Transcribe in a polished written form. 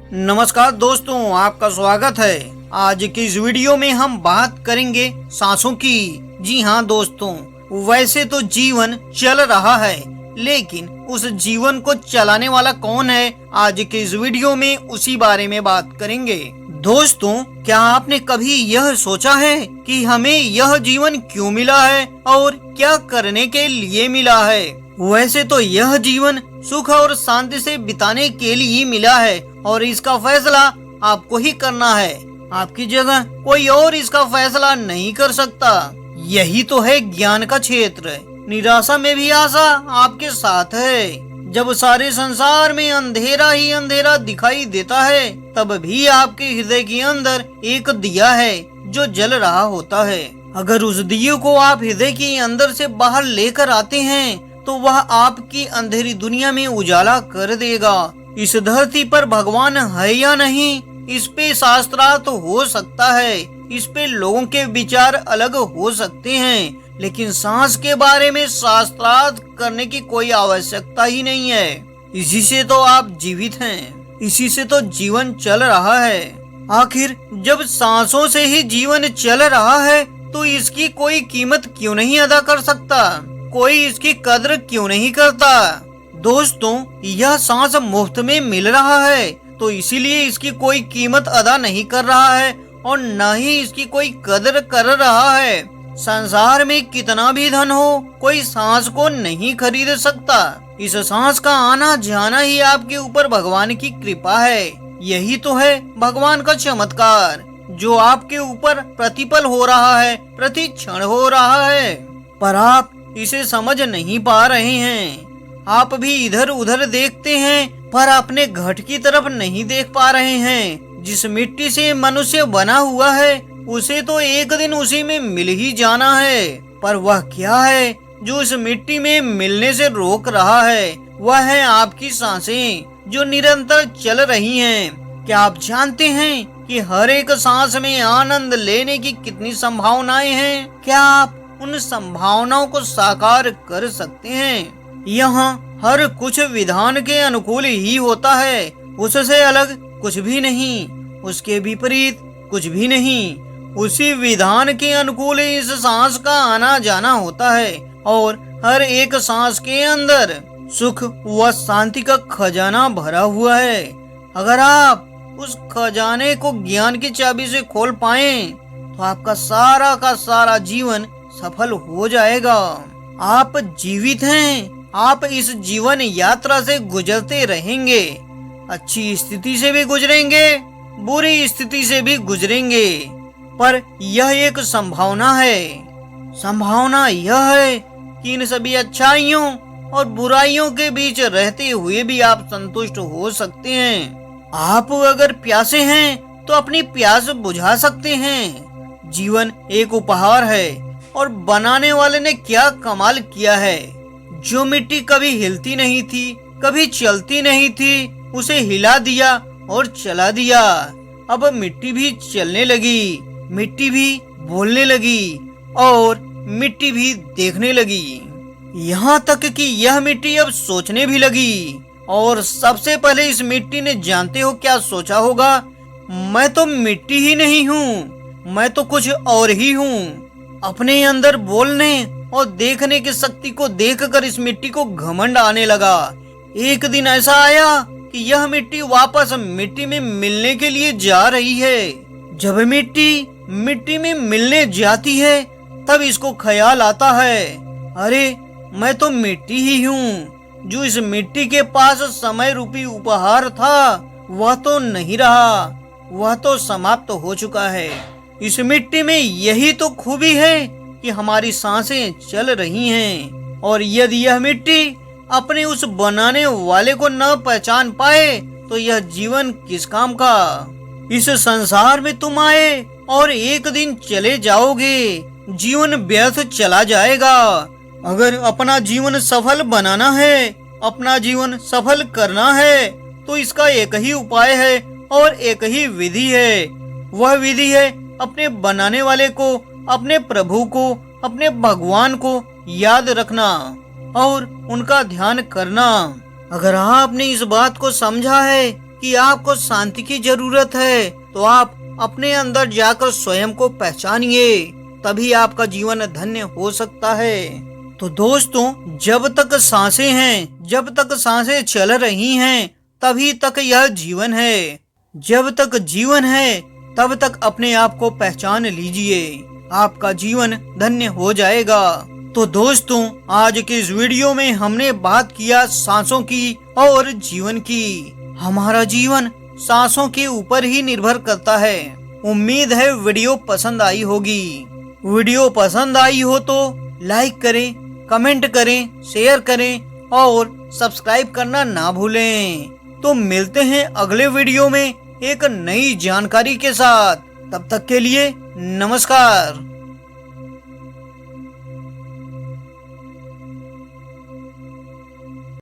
नमस्कार दोस्तों, आपका स्वागत है। आज की इस वीडियो में हम बात करेंगे सांसों की। जी हाँ दोस्तों, वैसे तो जीवन चल रहा है, लेकिन उस जीवन को चलाने वाला कौन है, आज के इस वीडियो में उसी बारे में बात करेंगे। दोस्तों, क्या आपने कभी यह सोचा है कि हमें यह जीवन क्यों मिला है और क्या करने के लिए मिला है? वैसे तो यह जीवन सुख और शांति से बिताने के लिए मिला है और इसका फैसला आपको ही करना है। आपकी जगह कोई और इसका फैसला नहीं कर सकता। यही तो है ज्ञान का क्षेत्र। निराशा में भी आशा आपके साथ है। जब सारे संसार में अंधेरा ही अंधेरा दिखाई देता है, तब भी आपके हृदय के अंदर एक दिया है जो जल रहा होता है। अगर उस दिए को आप हृदय के अंदर से बाहर लेकर आते हैं, तो वह आपकी अंधेरी दुनिया में उजाला कर देगा। इस धरती पर भगवान है या नहीं, इस पे शास्त्रार्थ हो सकता है, इस पे लोगों के विचार अलग हो सकते हैं, लेकिन सांस के बारे में शास्त्रार्थ करने की कोई आवश्यकता ही नहीं है। इसी से तो आप जीवित हैं, इसी से तो जीवन चल रहा है। आखिर जब सांसों से ही जीवन चल रहा है, तो इसकी कोई कीमत क्यों नहीं अदा कर सकता? कोई इसकी कदर क्यों नहीं करता? दोस्तों, यह सांस मुफ्त में मिल रहा है, तो इसीलिए इसकी कोई कीमत अदा नहीं कर रहा है और न ही इसकी कोई कदर कर रहा है। संसार में कितना भी धन हो, कोई सांस को नहीं खरीद सकता। इस सांस का आना जाना ही आपके ऊपर भगवान की कृपा है। यही तो है भगवान का चमत्कार, जो आपके ऊपर प्रतिपल हो रहा है, प्रति क्षण हो रहा है। पर आप इसे समझ नहीं पा रहे हैं। आप भी इधर उधर देखते हैं, पर अपने घट की तरफ नहीं देख पा रहे हैं। जिस मिट्टी से मनुष्य बना हुआ है, उसे तो एक दिन उसी में मिल ही जाना है। पर वह क्या है जो इस मिट्टी में मिलने से रोक रहा है? वह है आपकी सांसें, जो निरंतर चल रही हैं। क्या आप जानते हैं कि हर एक सांस में आनंद लेने की कितनी संभावनाएं हैं? क्या आप उन संभावनाओं को साकार कर सकते हैं? यहाँ हर कुछ विधान के अनुकूल ही होता है, उससे अलग कुछ भी नहीं, उसके विपरीत कुछ भी नहीं। उसी विधान के अनुकूल इस सांस का आना जाना होता है और हर एक सांस के अंदर सुख व शांति का खजाना भरा हुआ है। अगर आप उस खजाने को ज्ञान की चाबी से खोल पाएं, तो आपका सारा का सारा जीवन सफल हो जाएगा। आप जीवित हैं, आप इस जीवन यात्रा से गुजरते रहेंगे। अच्छी स्थिति से भी गुजरेंगे, बुरी स्थिति से भी गुजरेंगे, पर यह एक संभावना है। संभावना यह है कि इन सभी अच्छाइयों और बुराइयों के बीच रहते हुए भी आप संतुष्ट हो सकते हैं। आप अगर प्यासे हैं, तो अपनी प्यास बुझा सकते हैं। जीवन एक उपहार है और बनाने वाले ने क्या कमाल किया है। जो मिट्टी कभी हिलती नहीं थी, कभी चलती नहीं थी, उसे हिला दिया और चला दिया। अब मिट्टी भी चलने लगी, मिट्टी भी बोलने लगी और मिट्टी भी देखने लगी। यहाँ तक कि यह मिट्टी अब सोचने भी लगी। और सबसे पहले इस मिट्टी ने जानते हो क्या सोचा होगा? मैं तो मिट्टी ही नहीं हूँ, मैं तो कुछ और ही हूँ। अपने अंदर बोलने और देखने की शक्ति को देखकर इस मिट्टी को घमंड आने लगा। एक दिन ऐसा आया कि यह मिट्टी वापस मिट्टी में मिलने के लिए जा रही है। जब मिट्टी मिट्टी में मिलने जाती है, तब इसको ख्याल आता है, अरे मैं तो मिट्टी ही हूँ। जो इस मिट्टी के पास समय रूपी उपहार था, वह तो नहीं रहा, वह तो समाप्त हो चुका है। इस मिट्टी में यही तो खूबी है कि हमारी सांसें चल रही हैं, और यदि यह मिट्टी अपने उस बनाने वाले को न पहचान पाए, तो यह जीवन किस काम का? इस संसार में तुम आए और एक दिन चले जाओगे, जीवन व्यर्थ चला जाएगा। अगर अपना जीवन सफल बनाना है, अपना जीवन सफल करना है, तो इसका एक ही उपाय है और एक ही विधि है। वह विधि है अपने बनाने वाले को, अपने प्रभु को, अपने भगवान को याद रखना और उनका ध्यान करना। अगर आपने इस बात को समझा है कि आपको शांति की जरूरत है तो आप अपने अंदर जाकर स्वयं को पहचानिए, तभी आपका जीवन धन्य हो सकता है। तो दोस्तों, जब तक सांसें हैं, जब तक सांसें चल रही हैं, तभी तक यह जीवन है। जब तक जीवन है तब तक अपने आप को पहचान लीजिए, आपका जीवन धन्य हो जाएगा। तो दोस्तों, आज के इस वीडियो में हमने बात किया सांसों की और जीवन की। हमारा जीवन सांसों के ऊपर ही निर्भर करता है। उम्मीद है वीडियो पसंद आई होगी। वीडियो पसंद आई हो तो लाइक करें, कमेंट करें, शेयर करें और सब्सक्राइब करना ना भूलें। तो मिलते हैं अगले वीडियो में एक नई जानकारी के साथ। तब तक के लिए नमस्कार।